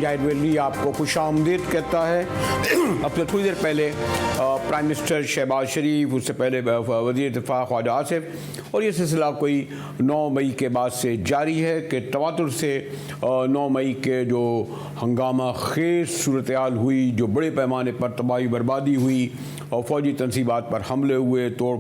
जाहिद वली आपको खुशामदीद कहता है। अब से थोड़ी देर पहले प्राइम मिनिस्टर शहबाज शरीफ, उससे पहले वज़ीर दिफा ख्वाजा आसिफ, और ये सिलसिला कोई 9 मई के बाद से जारी है कि तवातुर से 9 मई के जो हंगामा खेज सूरत हाल हुई, जो बड़े पैमाने पर तबाही बर्बादी हुई और फ़ौजी तनसीबात पर हमले हुए, तोड़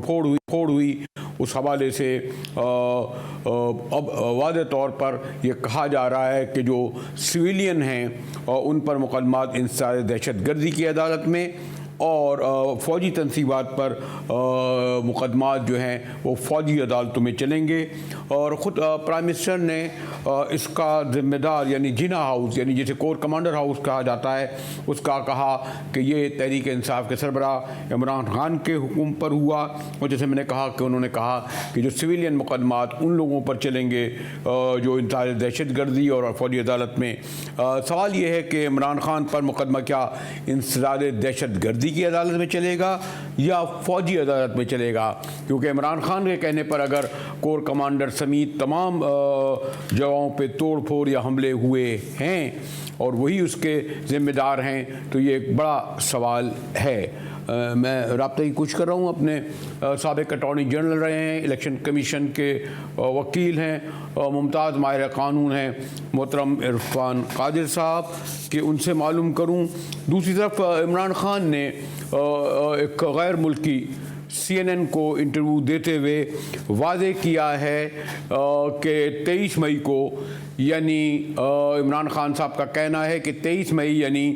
फोड़ हुई, उस हवाले से अब वाज़ेह तौर पर यह कहा जा रहा है कि जो सिविलियन हैं उन पर मुकदमात इंसार दहशत गर्दी की अदालत में और फ़ौजी तनसीबात पर मुकदमात जो हैं वो फ़ौजी अदालतों में चलेंगे। और ख़ुद प्राइम मिनिस्टर ने इसका ज़िम्मेदार यानी जिना हाउस, यानी जिसे कोर कमांडर हाउस कहा जाता है, उसका कहा कि ये तहरीक इंसाफ के सरबराह इमरान खान के हुक्म पर हुआ। और जैसे मैंने कहा कि उन्होंने कहा कि जो सिविलियन मुकदमात उन लोगों पर चलेंगे जो इंसार दहशत गर्दी और फ़ौजी अदालत में। सवाल ये है कि इमरान खान पर मुकदमा क्या इंसार दहशत गर्दी की अदालत में चलेगा या फ़ौजी अदालत में चलेगा, क्योंकि इमरान खान के कहने पर अगर कोर कमांडर समेत तमाम जगहों पे तोड़ फोड़ या हमले हुए हैं और वही उसके ज़िम्मेदार हैं तो ये एक बड़ा सवाल है। मैं राब्ता की कोशिश कर रहा हूँ, अपने साबिक़ अटॉर्नी जनरल रहे हैं, इलेक्शन कमीशन के वकील हैं, मुमताज़ माहिर कानून हैं मोहतरम इरफान कादिर साहब, कि उनसे मालूम करूँ। दूसरी तरफ इमरान खान ने एक गैर मुल्की CNN को इंटरव्यू देते हुए वाज़ेह किया है कि 23 मई को, यानी इमरान खान साहब का कहना है कि 23 मई यानी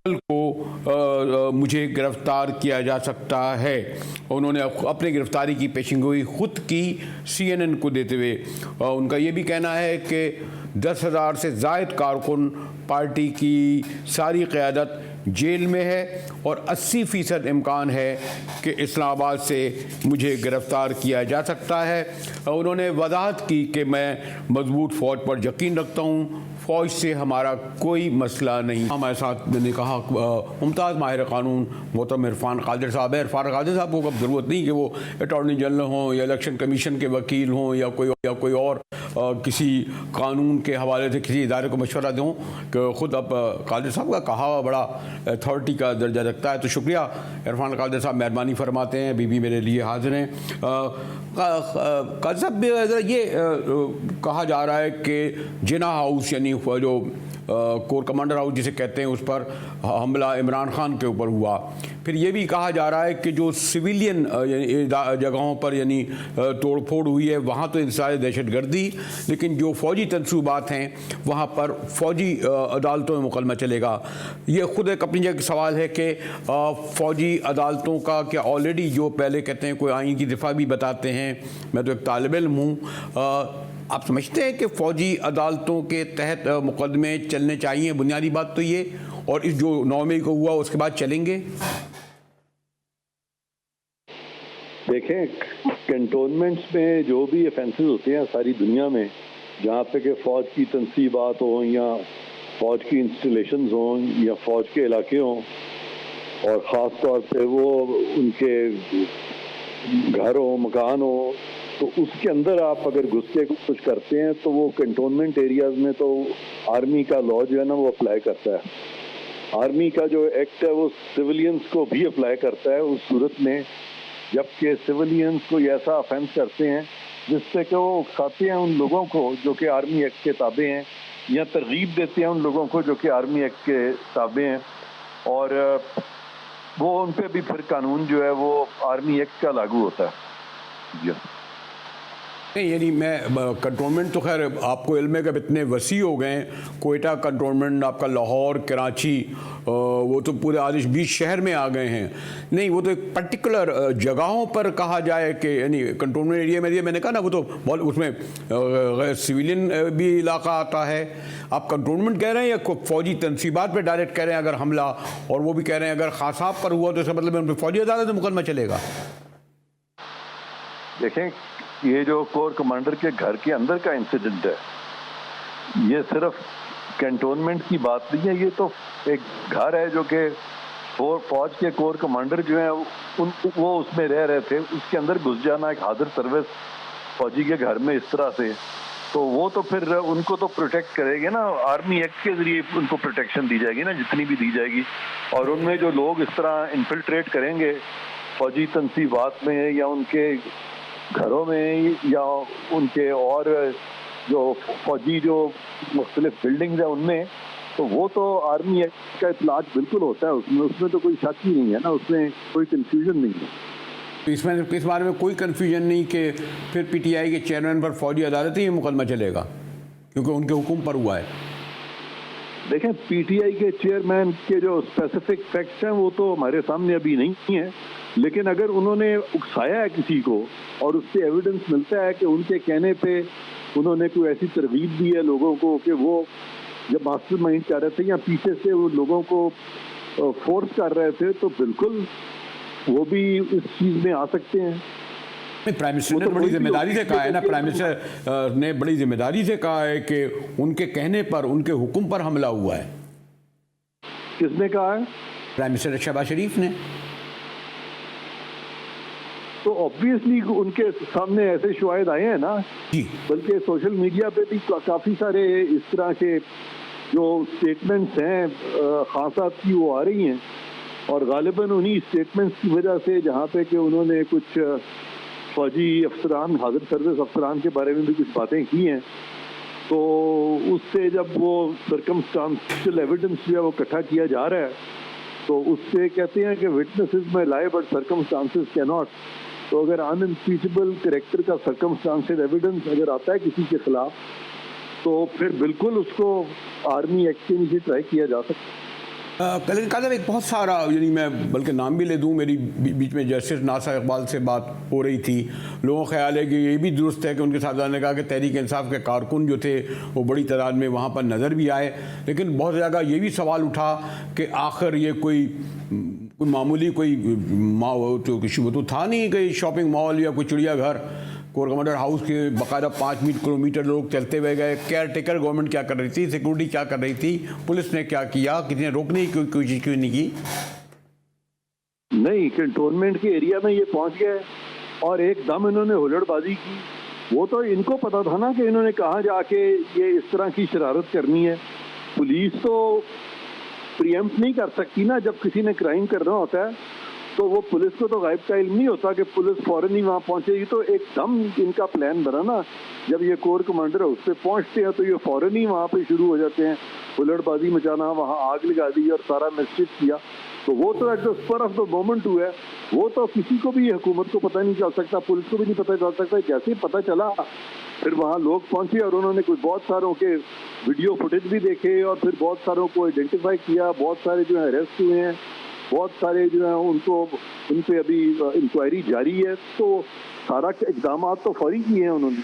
कल को मुझे गिरफ़्तार किया जा सकता है। उन्होंने अपनी गिरफ़्तारी की पेशिंगोई ख़ुद की CNN को देते हुए उनका ये भी कहना है कि 10,000 से ज़ायद कारकुन पार्टी की सारी क़यादत जेल में है और 80% इम्कान है कि इस्लामाबाद से मुझे गिरफ़्तार किया जा सकता है। उन्होंने वजाहत की कि मैं मजबूत फ़ौज पर यकीन रखता हूँ, फ़ौज से हमारा कोई मसला नहीं। हमारे साथ मैंने कहा मुमताज़ माहिर कानून मोहतरम इरफान कादिर साहब है। इरफान कादिर साहब को अब ज़रूरत नहीं कि वो अटॉर्नी जनरल हों या इलेक्शन कमीशन के वकील हों या कोई और किसी कानून के हवाले से किसी इदारे को मशवरा दूँ, कि ख़ुद अब कादिर साहब का कहा बड़ा अथॉरिटी का दर्जा रखता है। तो शुक्रिया इरफान कादिर साहब, मेहरबानी फरमाते हैं, बीबी मेरे लिए हाजिर हैं। कादिर साहब, ये कहा जा रहा है कि जिना हाउस यानी जो कोर कमांडर हाउस जिसे कहते हैं उस पर हमला इमरान खान के ऊपर हुआ। फिर ये भी कहा जा रहा है कि जो सिविलियन जगहों पर यानी तोड़ फोड़ हुई है वहाँ तो इंसार दहशत गर्दी, लेकिन जो फ़ौजी तनसूबात हैं वहाँ पर फ़ौजी अदालतों में मुकदमा चलेगा। ये ख़ुद एक अपनी जगह सवाल है कि फ़ौजी अदालतों का क्या ऑलरेडी, जो पहले कहते हैं कोई आइन की दिफा भी बताते हैं, मैं तो एक तालिब इल्म हूँ, आप समझते हैं कि फ़ौजी अदालतों के तहत मुकदमे चलने चाहिए? बुनियादी बात तो ये, और इस जो 9 मई को हुआ उसके बाद चलेंगे? देखें, कैंटोनमेंट्स में जो भी ऑफेंसेस होते हैं सारी दुनिया में, जहाँ पे कि फ़ौज की तनसीबात हों या फ़ौज की इंस्टॉलेशंस हों या फ़ौज के इलाके हों, और ख़ास तौर पे वो उनके घर हो, मकान हो, तो उसके अंदर आप अगर घुस के कुछ करते हैं तो वो कैंटोनमेंट एरियाज में तो आर्मी का लॉ जो है ना वो अप्लाई करता है। आर्मी का जो एक्ट है वो सिविलियंस को भी अप्लाई करता है उस सूरत में जबकि सिविलियंस को ऐसा ऑफेंस करते हैं जिससे कि वो उकसाते हैं उन लोगों को जो कि आर्मी एक्ट के ताबे हैं, या तरगीब देते हैं उन लोगों को जो कि आर्मी एक्ट के ताबे हैं, और वो उन पर भी फिर कानून जो है वो आर्मी एक्ट का लागू होता है। जी नहीं, यानी मैं कंटोनमेंट तो खैर आपको इल्म है कि इतने वसी हो गए हैं, कोयटा कंटोनमेंट, आपका लाहौर, कराची, वो तो पूरे आदिश 20 शहर में आ गए हैं। नहीं, वो तो एक पर्टिकुलर जगहों पर कहा जाए कि यानी कंटोनमेंट एरिया में, मैंने कहा ना, वो तो बहुत उसमें सिविलियन भी इलाका आता है। आप कंटोनमेंट कह रहे हैं या फ़ौजी तनसीबात पर डायरेक्ट कह रहे हैं अगर हमला, और वो भी कह रहे हैं अगर खासाब पर हुआ तो इसका मतलब उन पर फ़ौजी अदालत में मुकदमा चलेगा? देखें, ये जो कोर कमांडर के घर के अंदर का इंसिडेंट है, ये सिर्फ कैंटोनमेंट की बात नहीं है, ये तो एक घर है जो कि फौज के कोर कमांडर जो हैं वो उसमें रह रहे थे, उसके अंदर घुस जाना एक हाजिर सर्विस फौजी के घर में इस तरह से, तो वो तो फिर उनको तो प्रोटेक्ट करेंगे ना, आर्मी एक्ट के जरिए उनको प्रोटेक्शन दी जाएगी ना, जितनी भी दी जाएगी। और उनमें जो लोग इस तरह इन्फिल्ट्रेट करेंगे फौजी तनसीबात में या उनके घरों में या उनके और जो फौजी जो मुख्तलिफ बिल्डिंग्स हैं उनमें, तो वो तो आर्मी एक्ट का इतलाक बिल्कुल होता है उसमें तो कोई शक ही नहीं है ना, उसमें कोई कंफ्यूजन नहीं है। तो इसमें इस बारे में कोई कन्फ्यूजन नहीं कि फिर पीटीआई के चेयरमैन पर फौजी अदालत ही मुकदमा चलेगा क्योंकि उनके हुक्म पर हुआ है। देखें, पीटीआई के चेयरमैन के जो स्पेसिफिक फैक्ट्स हैं वो तो हमारे सामने अभी नहीं है, लेकिन अगर उन्होंने उकसाया है किसी को और उससे एविडेंस मिलता है कि उनके कहने पे उन्होंने कोई ऐसी तरगीब दी है लोगों को कि वो जब मास्टरमाइंड कर रहे थे या पीछे से वो लोगों को फोर्स कर रहे थे, तो बिल्कुल वो भी इस चीज में आ सकते हैं। प्राइम मिनिस्टर ने बड़ी जिम्मेदारी से कहा है ना, प्राइम मिनिस्टर ने बड़ी जिम्मेदारी से कहा है कि उनके कहने पर, उनके हुक्म पर हमला हुआ है। किसने कहा है? प्राइम मिनिस्टर शहबाज शरीफ ने। तो ऑब्वियसली उनके सामने ऐसे शवाहिद आए हैं ना जी, बल्कि सोशल मीडिया पे भी काफी सारे इस तरह के जो स्टेटमेंट्स हैं खान साहब की वो आ रही हैं, और गालिबन उन्हीं स्टेटमेंट्स की वजह से जहाँ पे कि उन्होंने कुछ फौजी अफसरान, हाजिर सर्विस अफसरान के बारे में भी कुछ बातें की हैं, तो उससे जब वो सर्कमस्टांशियल एविडेंस जो है वो इकट्ठा किया जा रहा है, तो उससे कहते हैं कि विटनेसेस में लाए बट सर्कमस्टांसेस कैन नॉट। तो अगर अनइम्पीचेबल कैरेक्टर का सर्कमस्टांशियल एविडेंस अगर आता है किसी के खिलाफ, तो फिर बिल्कुल उसको आर्मी एक्ट के नीचे ट्राई किया जा सकता है। लेकिन कादर एक बहुत सारा, यानी मैं बल्कि नाम भी ले दूं, मेरी बीच में जस्टिस नासिर इकबाल से बात हो रही थी, लोगों का ख्याल है कि ये भी दुरुस्त है कि उनके साहबजादे ने कहा कि तहरीक इंसाफ के कारकुन जो थे वो बड़ी तादाद में वहाँ पर नज़र भी आए, लेकिन बहुत जगह ये भी सवाल उठा कि आखिर ये कोई मामूली वो तो था नहीं, कोई शॉपिंग मॉल या कोई चिड़ियाघर, कोर कमांडर हाउस के बाकायदा 5 किलोमीटर लोग चलते हुए गए। केयर टेकर गवर्नमेंट क्या कर रही थी, सिक्योरिटी क्या कर रही थी, पुलिस ने क्या किया, किसी ने रोकने की कोशिश क्यों नहीं की? नहीं, कंटोनमेंट के एरिया में ये पहुंच गए और एकदम इन्होंने हुल्लड़बाजी की। वो तो इनको पता था ना कि इन्होंने कहाँ जाके ये इस तरह की शरारत करनी है। पुलिस तो प्रीएम्प्ट नहीं कर सकती ना, जब किसी ने क्राइम करना होता है तो वो पुलिस को तो गायब का इल्म नहीं होता कि पुलिस फौरन ही वहाँ पहुंचेगी। तो एकदम इनका प्लान बना ना, जब ये कोर कमांडर हाउस पे पहुंचते हैं तो ये फौरन ही वहाँ पे शुरू हो जाते हैं हुल्लड़बाजी मचाना, वहाँ आग लगा दी और सारा मिसचिफ किया। तो वो तो at the spur of the moment हुआ है, वो तो किसी को भी, हुकूमत को पता नहीं चल सकता, पुलिस को भी नहीं पता चल सकता। जैसे ही पता चला फिर वहाँ लोग पहुंचे और उन्होंने कुछ बहुत सारों के वीडियो फुटेज भी देखे और फिर बहुत सारों को आइडेंटिफाई किया, बहुत सारे जो है अरेस्ट हुए हैं, बहुत सारे जो है उन पे अभी इंक्वायरी जारी है। तो सारा इकदाम तो फौरी किए हैं उन्होंने।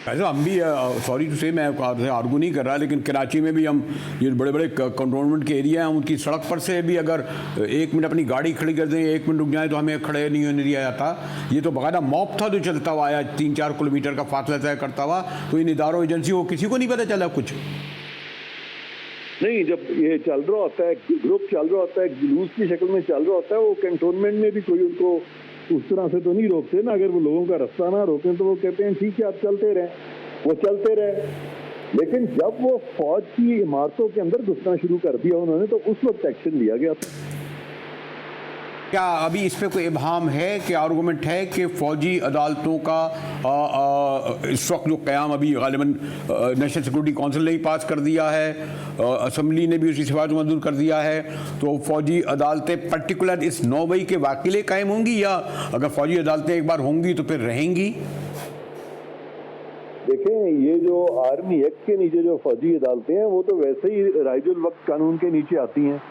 ऐसा हम भी, सॉरी टू से, मैं आर्गू नहीं कर रहा, लेकिन कराची में भी हम ये बड़े बड़े कंटोनमेंट के एरिया हैं, उनकी सड़क पर से भी अगर 1 मिनट अपनी गाड़ी खड़ी कर दें, 1 मिनट रुक जाए तो हमें खड़े नहीं होने दिया जाता। ये तो बाकायदा मॉब था जो चलता हुआ आया, 3-4 किलोमीटर का फासला तय करता हुआ। तो इन इदारों एजेंसी को किसी को नहीं पता चला कुछ नहीं। जब ये चल रहा होता है, ग्रुप चल रहा होता है, जुलूस की शक्ल में चल रहा होता है, वो कंटोनमेंट में भी कोई उनको उस तरह से तो नहीं रोकते ना। अगर वो लोगों का रास्ता ना रोकें तो वो कहते हैं ठीक है आप चलते रहें, वो चलते रहे। लेकिन जब वो फौज की इमारतों के अंदर घुसना शुरू कर दिया उन्होंने, तो उस वक्त एक्शन लिया गया था। क्या अभी इस पे कोई इब्हाम है कि आर्गूमेंट है कि फौजी अदालतों का इस वक्त जो क़याम अभी गालिबन नेशनल सिक्योरिटी काउंसिल ने ही पास कर दिया है, असम्बली ने भी उसी सिफारिश मंजूर कर दिया है, तो फौजी अदालतें पर्टिकुलर इस 9 मई के वाक़िले कायम होंगी या अगर फौजी अदालतें एक बार होंगी तो फिर रहेंगी? देखें, ये जो आर्मी एक्ट के नीचे जो फौजी अदालतें हैं वो तो वैसे ही राइजुल वक्त कानून के नीचे आती हैं।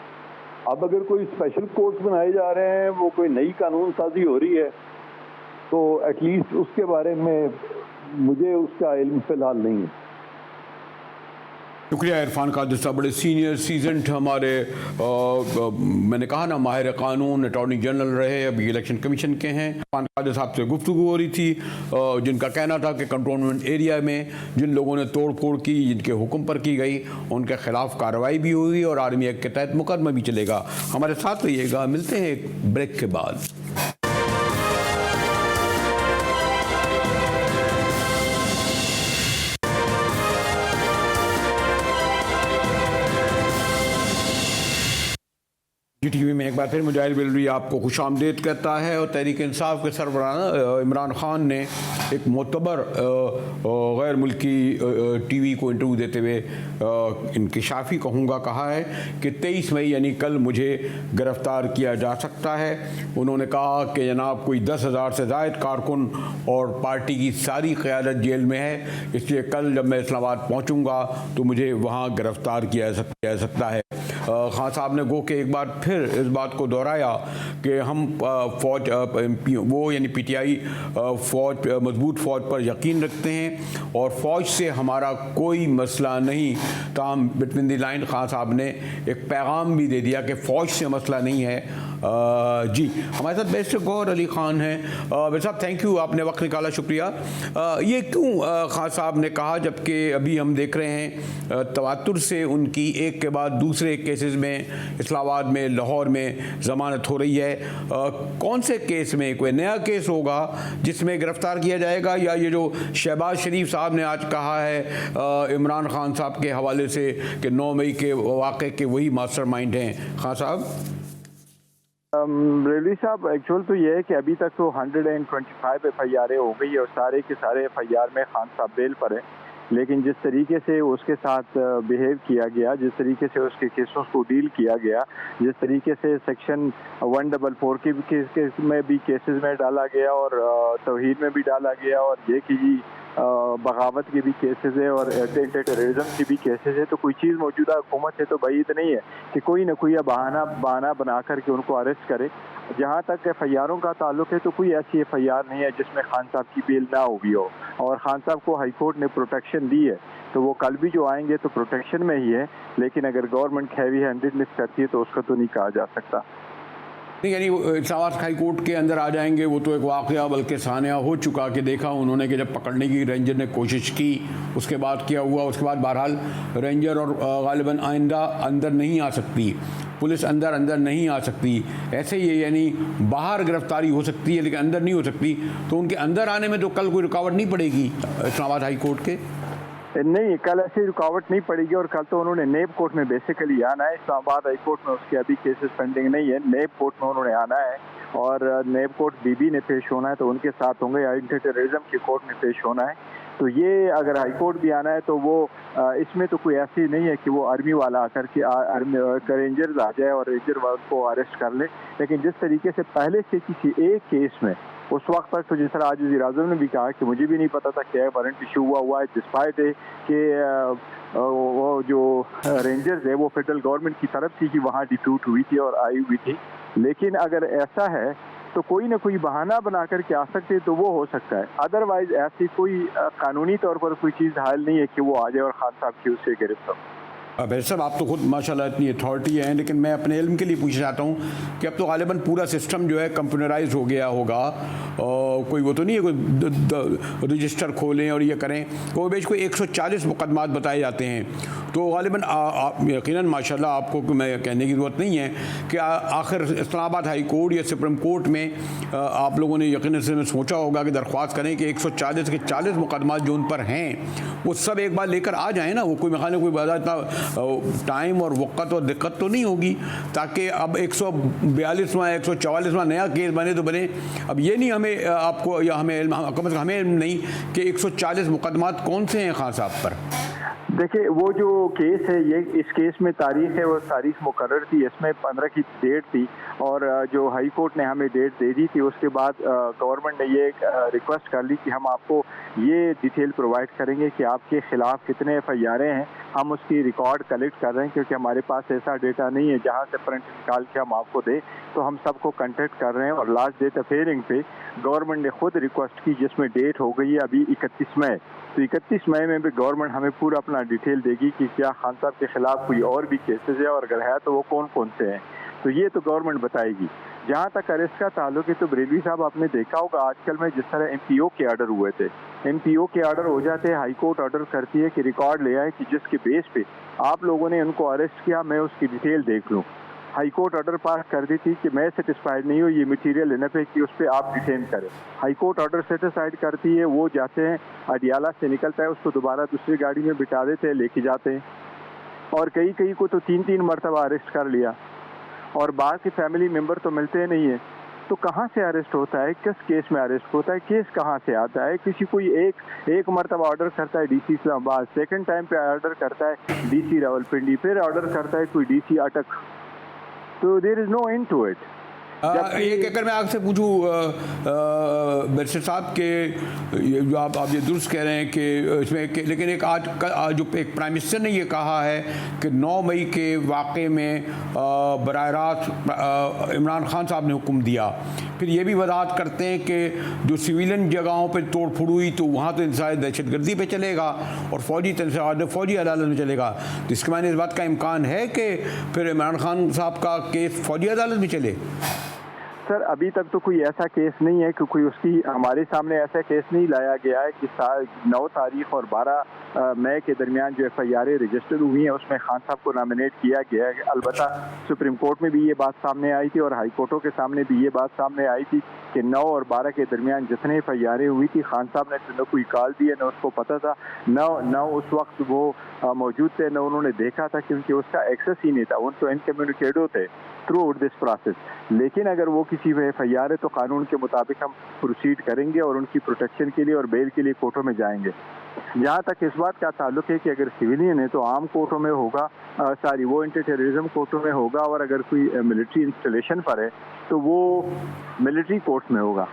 अब अगर कोई स्पेशल कोर्ट्स बनाए जा रहे हैं, वो कोई नई कानून साजी हो रही है, तो एटलीस्ट उसके बारे में मुझे उसका इल्म फिलहाल नहीं है। शुक्रिया इरफान कादिर साहब, बड़े सीनियर सीजनड हमारे मैंने कहा ना माहिर कानून, अटॉर्नी जनरल रहे, अभी इलेक्शन कमीशन के हैं। इरफान कादिर साहब से गुफ्तगू हो रही थी, जिनका कहना था कि कंटोनमेंट एरिया में जिन लोगों ने तोड़ फोड़ की, जिनके हुक्म पर की गई, उनके खिलाफ कार्रवाई भी हुई और आर्मी एक्ट के तहत मुकदमा भी चलेगा। हमारे साथ रहिएगा, मिलते हैं एक ब्रेक के बाद। GTV में एक बार फिर मुजाहिद बिलवी आपको खुशामदीद कहता है। और तहरीक इंसाफ के सरबराह इमरान खान ने एक मोतबर गैर मुल्की TV को इंटरव्यू देते हुए इंकिशाफी कहूँगा कहा है कि 23 मई यानी कल मुझे गिरफ़्तार किया जा सकता है। उन्होंने कहा कि जनाब कोई 10,000 से ज़ायद कारकुन और पार्टी की सारी क़यादत जेल में है, इसलिए कल जब मैं इस्लामाबाद पहुँचूँगा तो मुझे वहाँ गिरफ़्तार किया जा सकता है। खान साहब ने गो के एक बार फिर इस बात को दोहराया कि हम फ़ौज वो यानी PTI फ़ौज मजबूत फ़ौज पर यकीन रखते हैं और फ़ौज से हमारा कोई मसला नहीं। ताहम बिटवीन द लाइन खान साहब ने एक पैगाम भी दे दिया कि फ़ौज से मसला नहीं है। जी हमारे साथ बैरिस्टर गौहर अली ख़ान हैं। बैरिस्टर साहब थैंक यू, आपने वक्त निकाला, शुक्रिया। ये क्यों खान साहब ने कहा जबकि अभी हम देख रहे हैं तवातुर से उनकी एक के बाद दूसरे केसेस में इस्लामाबाद में लाहौर में ज़मानत हो रही है। कौन से केस में, कोई नया केस होगा जिसमें गिरफ़्तार किया जाएगा, या ये जो शहबाज शरीफ साहब ने आज कहा है इमरान खान साहब के हवाले से कि 9 मई के वाक़े के वही मास्टरमाइंड हैं? खान साहब रेलवी साहब, एक्चुअल तो ये है कि अभी तक तो 125 FIR हो गई है और सारे के सारे FIR में खान साहब बेल पर है। लेकिन जिस तरीके से उसके साथ बिहेव किया गया, जिस तरीके से उसके केसों को डील किया गया, जिस तरीके से सेक्शन 144 के केस में भी केसेस में डाला गया और तौहीन में भी डाला गया और ये कि बगावत के भी केसेस है और टेररिज्म की भी केसेस है, तो कोई चीज़ मौजूदा हुकूमत से तो बैद नहीं है कि कोई ना कोई बहाना बना करके उनको अरेस्ट करे। जहाँ तक FIRों का ताल्लुक है तो कोई ऐसी FIR नहीं है जिसमें खान साहब की बेल ना हुई हो, और खान साहब को हाई कोर्ट ने प्रोटेक्शन दी है, तो वो कल भी जो आएंगे तो प्रोटेक्शन में ही है। लेकिन अगर गवर्नमेंट हैवी हैंडेडनेस करती है तो उसका तो नहीं कहा जा सकता। नहीं, यानी इस्लामाबाद हाई कोर्ट के अंदर आ जाएंगे वो तो एक वाक़या बल्कि सानिया हो चुका कि देखा उन्होंने कि जब पकड़ने की रेंजर ने कोशिश की उसके बाद क्या हुआ। उसके बाद बहरहाल रेंजर और गालिबन आइंदा अंदर नहीं आ सकती, पुलिस अंदर नहीं आ सकती। ऐसे ही यानी बाहर गिरफ्तारी हो सकती है लेकिन अंदर नहीं हो सकती, तो उनके अंदर आने में तो कल कोई रुकावट नहीं पड़ेगी इस्लामाबाद हाई कोर्ट के? नहीं, कल ऐसी रुकावट नहीं पड़ेगी और कल तो उन्होंने नेब कोर्ट में बेसिकली आना है। इस्लामाबाद हाई कोर्ट में उसके अभी केसेस पेंडिंग नहीं है, नेब कोर्ट में उन्होंने आना है और नेब कोर्ट बीबी ने पेश होना है तो उनके साथ होंगे, एंटी टेररिज्म की कोर्ट में पेश होना है। तो ये अगर हाई कोर्ट भी आना है तो वो इसमें तो कोई ऐसी नहीं है कि वो आर्मी वाला आकर के रेंजर्स आ जाए और रेंजर को अरेस्ट कर ले। लेकिन जिस तरीके से पहले से किसी एक केस में उस वक्त तक तो जिस तरह आज वज़ीर-ए-आज़म ने भी कहा कि मुझे भी नहीं पता था क्या वारंट इशू हुआ है, डिस्पाइट है कि वो जो रेंजर्स है वो फेडरल गवर्नमेंट की तरफ थी कि वहाँ डिप्यूट हुई थी और आई हुई थी। लेकिन अगर ऐसा है तो कोई ना कोई बहाना बना करके आ सकते हैं तो वो हो सकता है, अदरवाइज ऐसी कोई कानूनी तौर पर कोई चीज़ हाल नहीं है कि वो आ जाए और खान साहब की उससे गिरफ्तार। भाई साहब आप तो खुद माशाल्लाह इतनी अथॉरिटी हैं, लेकिन मैं अपने इल्म के लिए पूछना चाहता हूँ कि अब तो गालिबन पूरा सिस्टम जो है कंप्यूटराइज हो गया होगा और कोई वो तो नहीं है कोई रजिस्टर खोलें और ये करें, कोई 140 मुकदमात बताए जाते हैं, तो गालिबन यकीनन माशाल्लाह आपको मैं कहने की ज़रूरत नहीं है कि आखिर इस्लामाबाद हाई कोर्ट या सुप्रीम कोर्ट में आप लोगों ने यकीनन से सोचा होगा कि दरख्वास्त करें कि 140 के 40 मुकदमात जो उन पर हैं वो सब एक बार लेकर आ जाएँ ना। वो कोई मेरे कोई ज़्यादा इतना टाइम और वक़्त और दिक्कत तो नहीं होगी, ताकि अब 142वां 144वां नया केस बने तो बने। अब ये नहीं हमें आपको या हमें हमें नहीं कि 140 मुकदमात कौन से हैं खान साहब पर। देखिए वो जो केस है, ये इस केस में तारीख है वो तारीख मुकर्रर थी, इसमें 15 की डेट थी और जो हाई कोर्ट ने हमें डेट दे दी थी उसके बाद गवर्नमेंट ने ये रिक्वेस्ट कर ली कि हम आपको ये डिटेल प्रोवाइड करेंगे कि आपके ख़िलाफ़ कितने FIR हैं, हम उसकी रिकॉर्ड कलेक्ट कर रहे हैं क्योंकि हमारे पास ऐसा डेटा नहीं है जहाँ से प्रिंट निकाल के हम आपको दें, तो हम सबको कंटेक्ट कर रहे हैं। और लास्ट डेट ऑफ हियरिंग पे गवर्नमेंट ने खुद रिक्वेस्ट की जिसमें डेट हो गई है अभी 31 मई, तो 31 मई में भी गवर्नमेंट हमें पूरा अपना डिटेल देगी कि क्या खान साहब के खिलाफ कोई और भी केसेस है और अगर है तो वो कौन कौन से हैं, तो ये तो गवर्नमेंट बताएगी। जहाँ तक अरेस्ट का ताल्लुक है तो बरेलवी साहब आपने देखा होगा आजकल में जिस तरह MPO के ऑर्डर हुए थे, MPO के ऑर्डर हो जाते हैं, हाई कोर्ट ऑर्डर करती है कि रिकॉर्ड ले आए कि जिसके बेस पे आप लोगों ने उनको अरेस्ट किया मैं उसकी डिटेल देख लूँ। हाई कोर्ट ऑर्डर पास कर दी थी कि मैं सेटिस्फाइड नहीं हूँ, ये मटेरियल इनफ है कि उस पर आप डिटेन करें। हाई कोर्ट ऑर्डर सेटिस्फाइड करती है, वो जाते हैं अडियाला से निकलता है, उसको दोबारा दूसरी गाड़ी में बिठा देते हैं, लेके जाते हैं और कई को तो 3-3 मरतबा अरेस्ट कर लिया। और बाहर के फैमिली मेम्बर तो मिलते नहीं है, तो कहाँ से अरेस्ट होता है, किस केस में अरेस्ट होता है, केस कहाँ से आता है? किसी कोई एक मरतबा ऑर्डर करता है डीसी इस्लामाबाद, सेकंड टाइम पे ऑर्डर करता है डीसी रावलपिंडी, फिर ऑर्डर करता है कोई डीसी अटक, तो there is no end to it. एक अगर मैं आपसे पूछूं बैरिस्टर साहब के जो आप ये दुरुस्त कह रहे हैं कि इसमें लेकिन एक आज जो एक प्राइम मिनिस्टर ने ये कहा है कि 9 मई के वाक़े में बराह रास्त इमरान खान साहब ने हुक्म दिया, फिर ये भी वजाहत करते हैं कि जो सिविलियन जगहों पर तोड़ फोड़ हुई तो वहाँ तो इंसानी दहशतगर्दी पे चलेगा और फौजी अदालत में चलेगा, तो इसके मायने इस बात का इम्कान है कि फिर इमरान खान साहब का केस फौजी अदालत में चले? सर अभी तक तो कोई ऐसा केस नहीं है कि कोई उसकी हमारे सामने ऐसा केस नहीं लाया गया है कि 9 तारीख और 12 मई के दरमियान जो FIR रजिस्टर हुई है उसमें खान साहब को नॉमिनेट किया गया है। अलबत्ता सुप्रीम कोर्ट में भी ये बात सामने आई थी और हाई कोर्टों के सामने भी ये बात सामने आई थी कि 9 और 12 के दरमियान जितने FIR हुई थी खान साहब ने न कोई कॉल दिया, न उसको पता था, न उस वक्त वो मौजूद थे, न उन्होंने देखा था, क्योंकि उसका एक्सेस ही नहीं था, उन तो इनकम्युनिकेटो थे थ्रू आउट दिस प्रोसेस। लेकिन अगर वो किसी में FIR है तो कानून के मुताबिक हम प्रोसीड करेंगे और उनकी प्रोटेक्शन के लिए और बेल के लिए कोर्टों में जाएंगे। जहाँ तक इस बात का ताल्लुक है कि अगर सिविलियन है तो आम कोर्टों में होगा, वो एंटी टेररिज्म कोर्टों में होगा, और अगर कोई मिलिट्री इंस्टॉलेशन पर है तो वो मिलिट्री कोर्ट में होगा।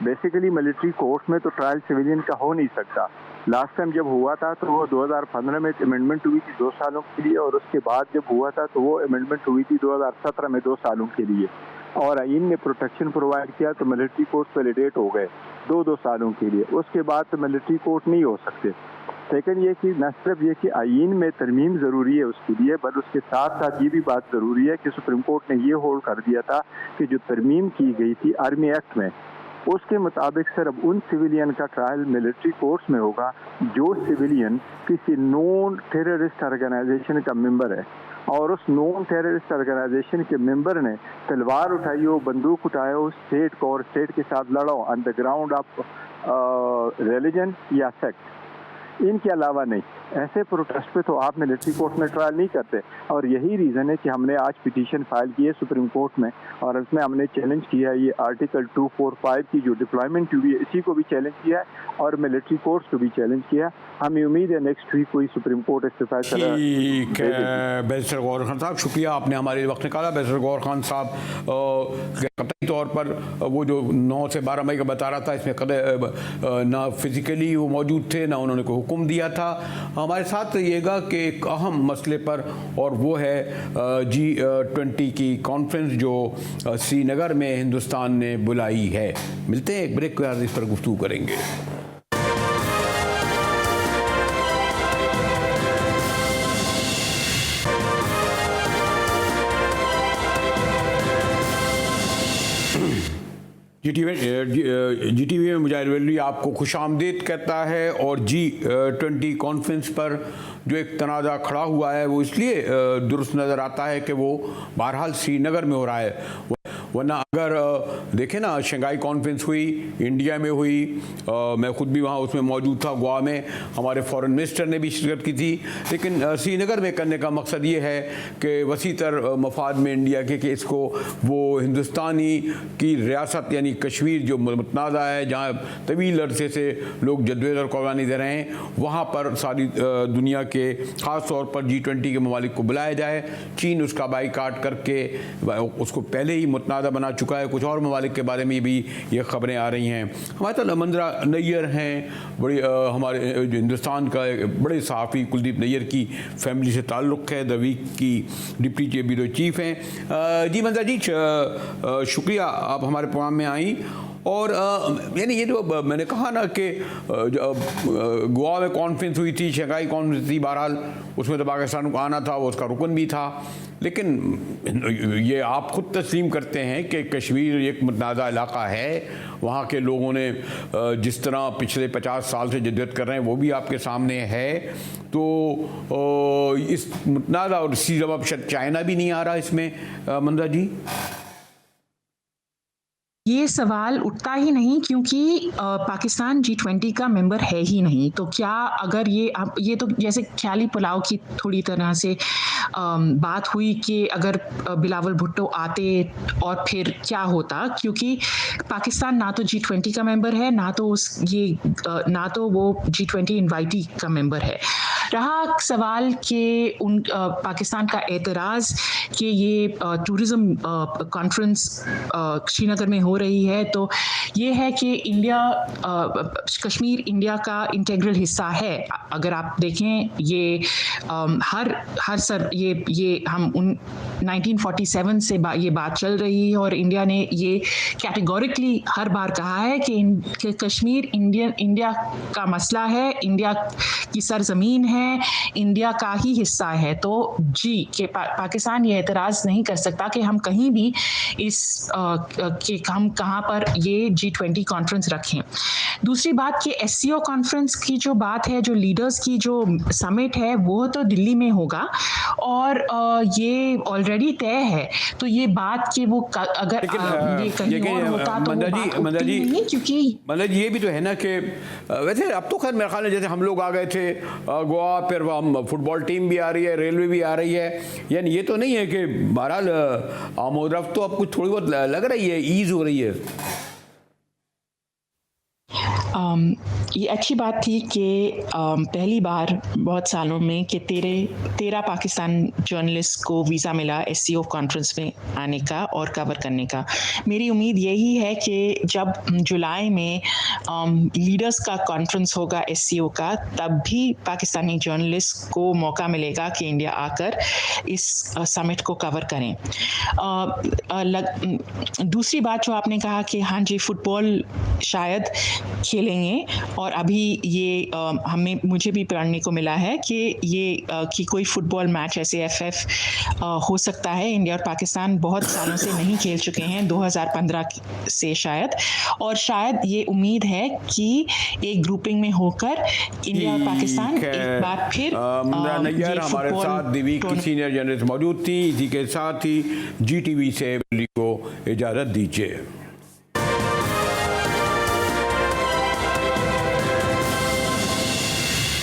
बेसिकली मिलिट्री कोर्ट में तो ट्रायल सिविलियन का हो नहीं सकता। लास्ट टाइम जब हुआ था तो वो 2015 में अमेंडमेंट हुई थी 2 सालों के लिए, और उसके बाद जब हुआ था तो वो अमेंडमेंट हुई थी 2017 में 2 सालों के लिए, और आइन ने प्रोटेक्शन प्रोवाइड किया तो मिलिट्री कोर्ट वैलिडेट हो गए 2 सालों के लिए। उसके बाद तो मिलिट्री कोर्ट नहीं हो सकते। सेकंड ये कि न सिर्फ ये कि आइन में तरमीम ज़रूरी है उसके लिए, बल्कि उसके साथ साथ ये भी बात ज़रूरी है कि सुप्रीम कोर्ट ने ये होल्ड कर दिया था कि जो तरमीम की गई थी आर्मी एक्ट में, उसके मुताबिक सिर्फ उन सिविलियन का ट्रायल मिलिट्री कोर्ट्स में होगा जो सिविलियन किसी नॉन टेररिस्ट ऑर्गेनाइजेशन का मेंबर है, और उस नॉन टेररिस्ट ऑर्गेनाइजेशन के मेंबर ने तलवार उठाई हो, बंदूक उठाए हो, स्टेट को और स्टेट के साथ लड़ो on the ground of religion या सेक्ट, इनके अलावा नहीं। ऐसे प्रोटेस्ट पे तो आप मिलिट्री कोर्ट में ट्रायल नहीं करते, और यही रीज़न है कि हमने आज पिटीशन फाइल की है सुप्रीम कोर्ट में, और इसमें हमने चैलेंज किया है ये आर्टिकल 245 की जो डिप्लॉयमेंट हुई है इसी को भी चैलेंज किया है, और मिलिट्री कोर्ट्स को भी चैलेंज किया। हमें उम्मीद है नेक्स्ट वीक कोई सुप्रीम कोर्ट इस पर फैसला। ठीक है बैरिस्टर गौहर खान साहब, शुक्रिया आपने हमारे वक्त निकाला। बैरिस्टर गौहर खान साहब कतई तौर पर वो जो 9 से 12 मई का बता रहा था, इसमें ना फिजिकली वो मौजूद थे, ना उन्होंने कोई हुक्म दिया था। हमारे साथ रहिएगा कि एक अहम मसले पर, और वो है G20 की कॉन्फ्रेंस जो श्रीनगर में हिंदुस्तान ने बुलाई है। मिलते हैं एक ब्रेक के बाद, इस पर गुफ्तगू करेंगे। GTV में मुजाहिर वली आपको खुशामदीद कहता है। और G20 कॉन्फ्रेंस पर जो एक तनाज़ा खड़ा हुआ है वो इसलिए दुरुस्त नज़र आता है कि वो बहरहाल श्रीनगर में हो रहा है, वरना अगर देखें ना शंघाई कॉन्फ्रेंस हुई, इंडिया में हुई, मैं ख़ुद भी वहाँ उसमें मौजूद था, गोवा में हमारे फॉरेन मिनिस्टर ने भी शिरकत की थी, लेकिन श्रीनगर में करने का मकसद ये है कि वसी तर मफाद में इंडिया के कि इसको वो हिंदुस्तानी की रियासत यानी कश्मीर जो मुतनाज़ा है, जहाँ तवील अरसे से लोग जद्दोजहद और कुर्बानी दे रहे हैं, वहाँ पर सारी दुनिया के ख़ास तौर पर G20 के ममालिक को बुलाया जाए। चीन उसका बाईकाट करके उसको पहले ही मुतनाज़ा बना चुका है। कुछ और ममालिक के बारे में भी ये खबरें आ रही हैं। हमारे साथ मंजरा नैयर हैं, बड़ी हमारे हिंदुस्तान का बड़े सहाफ़ी कुलदीप नैयर की फैमिली से ताल्लुक़ है, द वीक की डिप्टी ब्यूरो चीफ़ हैं। जी मंजरा जी, शुक्रिया आप हमारे प्रोग्राम में आई। और यानी ये जो मैंने कहा ना कि गोवा में कॉन्फ्रेंस हुई थी, शंघाई कॉन्फ्रेंस थी, बहरहाल उसमें तो पाकिस्तान को आना था, वो उसका रुकन भी था, लेकिन ये आप ख़ुद तस्लीम करते हैं कि कश्मीर एक मुतनाज़ा इलाक़ा है, वहाँ के लोगों ने जिस तरह पिछले 50 साल से जद्दोजहद कर रहे हैं वो भी आपके सामने है। तो इस मुतनाज़ा और इसी जवाब शायद चाइना भी नहीं आ रहा इसमें, मंजरा जी। ये सवाल उठता ही नहीं, क्योंकि पाकिस्तान G20 का मेंबर है ही नहीं। तो क्या अगर ये तो जैसे ख्याली पुलाव की थोड़ी तरह से बात हुई कि अगर बिलावल भुट्टो आते और फिर क्या होता, क्योंकि पाकिस्तान ना तो G20 का मेंबर है, ना तो वो G20 इनवाइटी का मेंबर है। रहा सवाल कि पाकिस्तान का एतराज़ कि ये टूरिज्म कॉन्फ्रेंस श्रीनगर में हो रही है, तो ये है कि कश्मीर इंडिया का इंटीग्रल हिस्सा है। अगर आप देखें ये ये हम 1947 से ये बात चल रही है और इंडिया ने ये कैटेगोरिकली हर बार कहा है कि कश्मीर इंडिया का मसला है, इंडिया की सरजमीन है, इंडिया का ही हिस्सा है। तो पाकिस्तान ये एतराज़ नहीं कर सकता कि हम कहीं भी कि हम कहाँ पर ये G20 कॉन्फ्रेंस रखें। दूसरी बात कि SCO कॉन्फ्रेंस की जो बात है, जो लीडर्स की जो समिट है, वो तो दिल्ली में होगा और ये ऑलरेडी तय है। तो ये बात कि वो अगर ये कहीं और होता तो वो बात उठती नहीं, क्योंकि मतलब ये भी तो है ना कि वैसे अब तो खैर मेरे ख्याल है जैसे हम लोग आ गए थे गोवा, फिर हम फुटबॉल टीम भी आ रही है, रेलवे भी आ रही है, यानी ये तो नहीं है कि बहरहाल आमोदरफ्त तो अब कुछ थोड़ी बहुत लग रही है, ईज हो रही है। ये अच्छी बात थी कि पहली बार बहुत सालों में कि 13 पाकिस्तान जर्नलिस्ट को वीज़ा मिला SCO कॉन्फ्रेंस में आने का और कवर करने का। मेरी उम्मीद यही है कि जब जुलाई में लीडर्स का कॉन्फ्रेंस होगा SCO का, तब भी पाकिस्तानी जर्नलिस्ट को मौका मिलेगा कि इंडिया आकर इस समिट को कवर करें। दूसरी बात जो आपने कहा कि हाँ जी, फुटबॉल शायद खेलेंगे, और अभी ये मुझे भी पढ़ने को मिला है कि कोई फुटबॉल मैच ऐसे FF हो सकता है। इंडिया और पाकिस्तान बहुत सालों से नहीं खेल चुके हैं, 2015 से शायद, और शायद ये उम्मीद है कि एक ग्रुपिंग में होकर इंडिया और पाकिस्तान एक बार फिर नैयर हमारे साथ दिवी की सीनियर जर्नलिस्ट मौजूद थी। इसी के साथ ही GTV से को इजाज़त दीजिए।